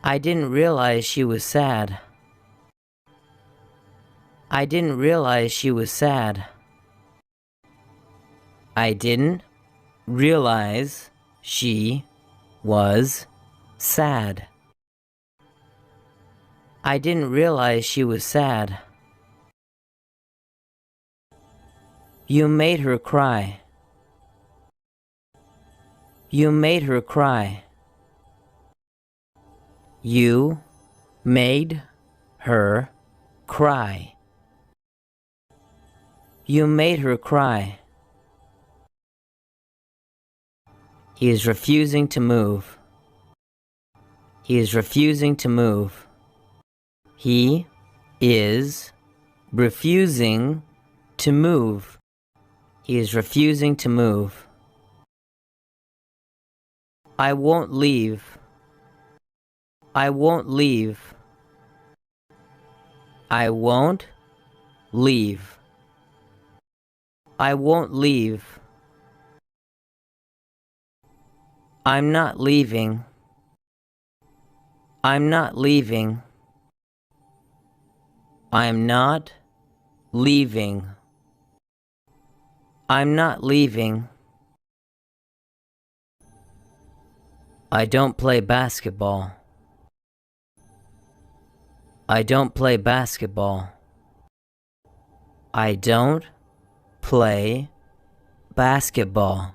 I didn't realize she was sad. I didn't realize she was sad. I didn't realize she was sad. I didn't realize she was sad. You made her cry. You made her cry. You made her cry. You made her cry. He is refusing to move. He is refusing to move. He is refusing to move. He is refusing to move. I won't leave. I won't leave. I won't leave. I won't leave. I'm not leaving. I'm not leaving. I'm not leaving. I'm not leaving. I don't play basketball. I don't play basketball. I don't play basketball.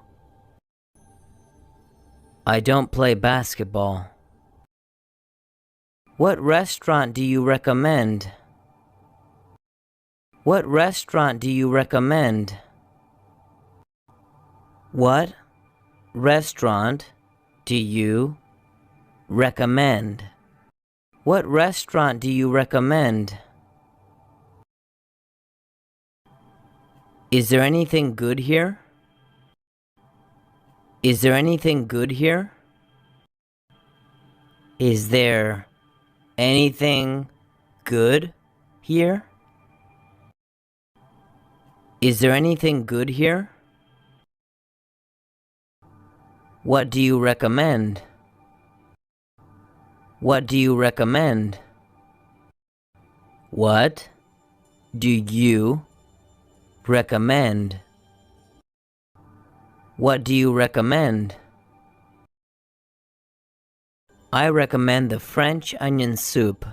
I don't play basketball. What restaurant do you recommend? What restaurant do you recommend? What restaurant do you recommend? What restaurant do you recommend? Is there anything good here? Is there anything good here? Is there anything good here? Is there anything good here? What do you recommend? What do you recommend? What do you recommend? What do you recommend? I recommend the French onion soup.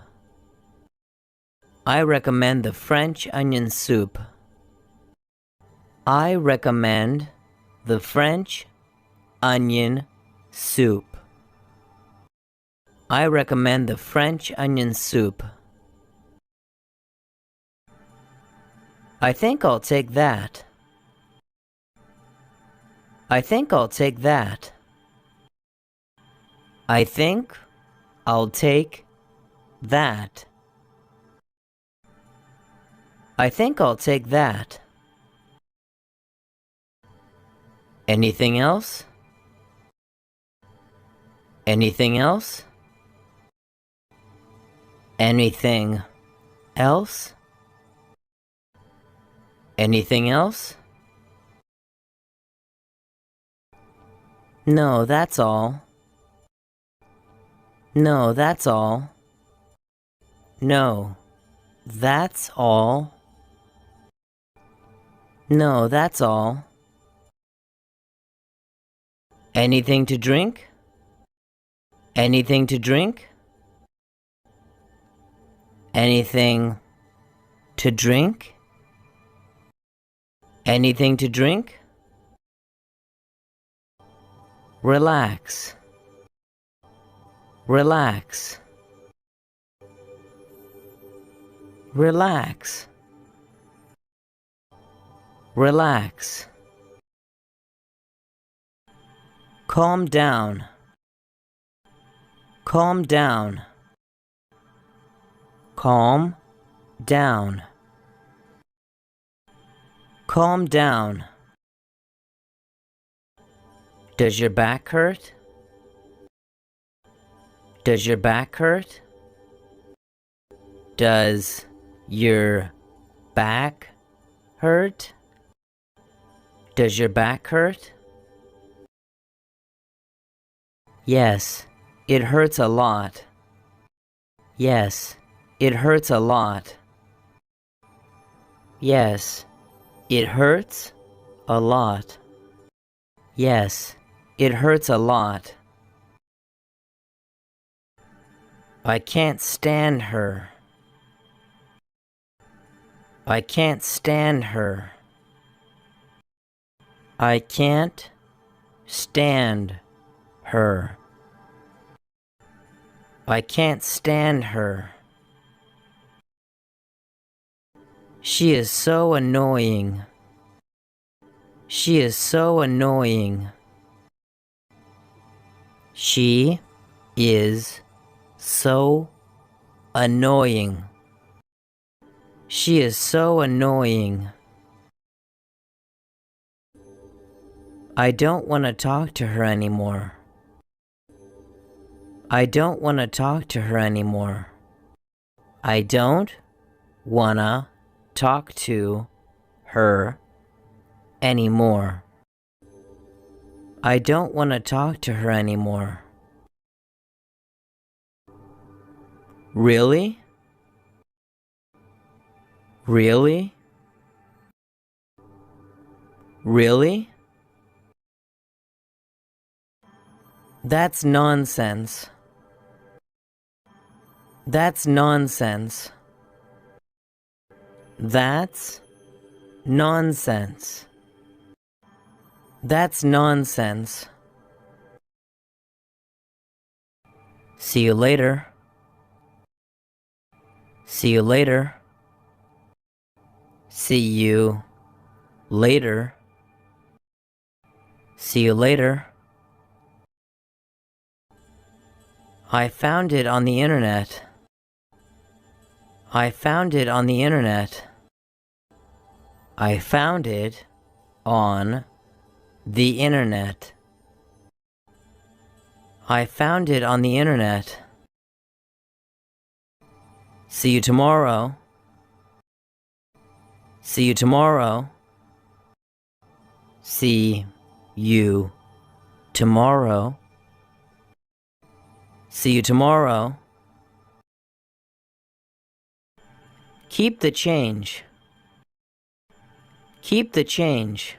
I recommend the French onion soup. I recommend the French onion soup. I recommend the French onion soup. I think I'll take that. I think I'll take that. I think I'll take that. I think I'll take that. Anything else? Anything else? Anything else? Anything else? No, that's all. No, that's all. No, that's all. No, that's all. Anything to drink? Anything to drink? Anything to drink? Anything to drink? Relax. Relax. Relax. Relax. Calm down. Calm down. Calm down. Calm down. Does your back hurt? Does your back hurt? Does your back hurt? Does your back hurt? Yes, it hurts a lot. Yes, it hurts a lot. Yes, it hurts a lot. Yes, it hurts a lot. I can't stand her. I can't stand her. I can't stand her. I can't stand her. She is so annoying. She is so annoying. She is so annoying. She is so annoying. I don't want to talk to her anymore. I don't want to talk to her anymore. I don't wanna talk to her anymore. I don't want to talk to her anymore. Really? Really? Really? That's nonsense. That's nonsense. That's nonsense. That's nonsense. See you later. See you later. See you later. See you later. I found it on the internet. I found it on the internet. I found it on the internet. I found it on the internet. See you tomorrow. See you tomorrow. See you tomorrow. See you tomorrow. Keep the change. Keep the change.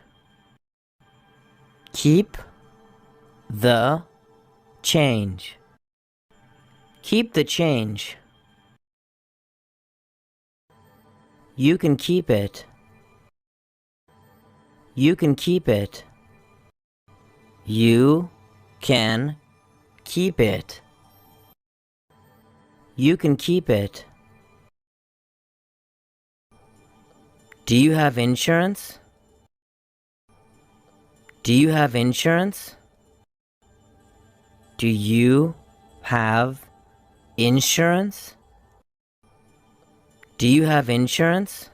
Keep the change. Keep the change. You can keep it. You can keep it. You can keep it. You can keep it. Do you have insurance? Do you have insurance? Do you have insurance? Do you have insurance?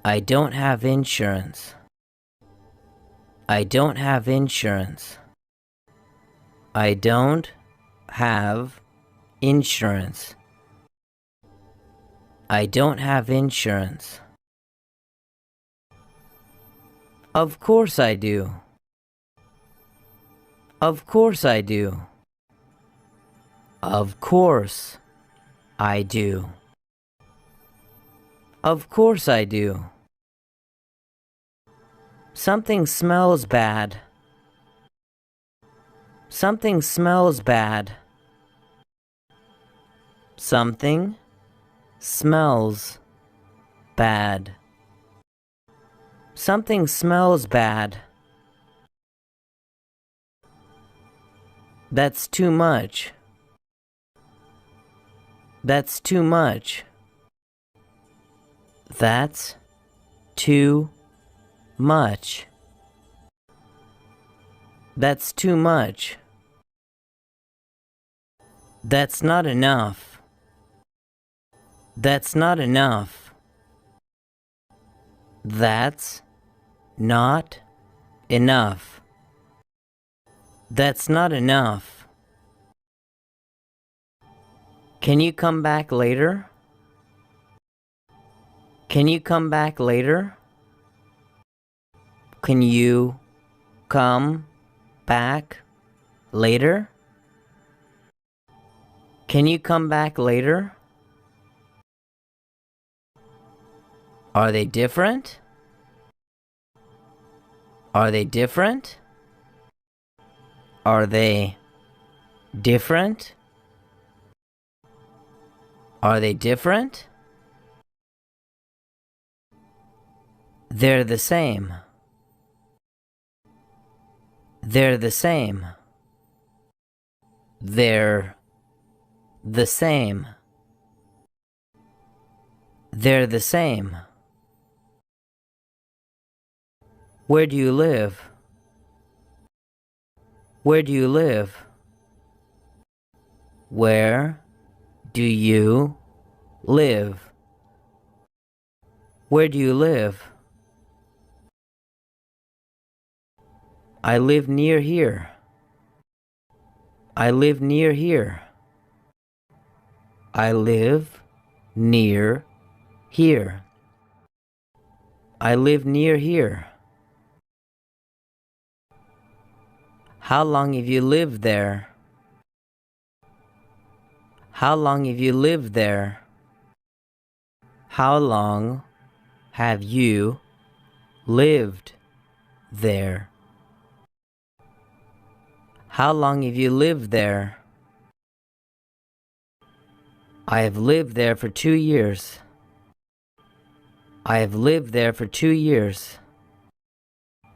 I don't have insurance. I don't have insurance. I don't have insurance. I don't have insurance. Of course I do. Of course I do. Of course I do. Of course I do. Something smells bad. Something smells bad. Something smells bad. Something smells bad. That's too much. That's too much. That's too much. That's too much. That's not enough. That's not enough. That's not enough. That's not enough. Can you come back later? Can you come back later? Can you come back later? Can you come back later? Are they different? Are they different? Are they different? Are they different? They're the same. They're the same. They're the same. They're the same. Where do you live? Where do you live? Where do you live? Where do you live? I live near here. I live near here. I live near here. I live near here. How long have you lived there? How long have you lived there? How long have you lived there? How long have you lived there? I have lived there for 2 years. I have lived there for 2 years.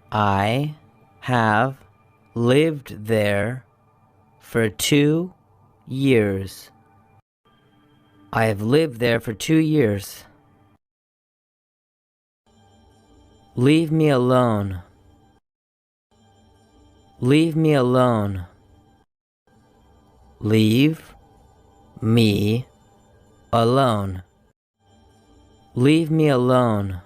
I have lived there for 2 years. I have lived there for 2 years. Leave me alone. Leave me alone. Leave me alone. Leave me alone.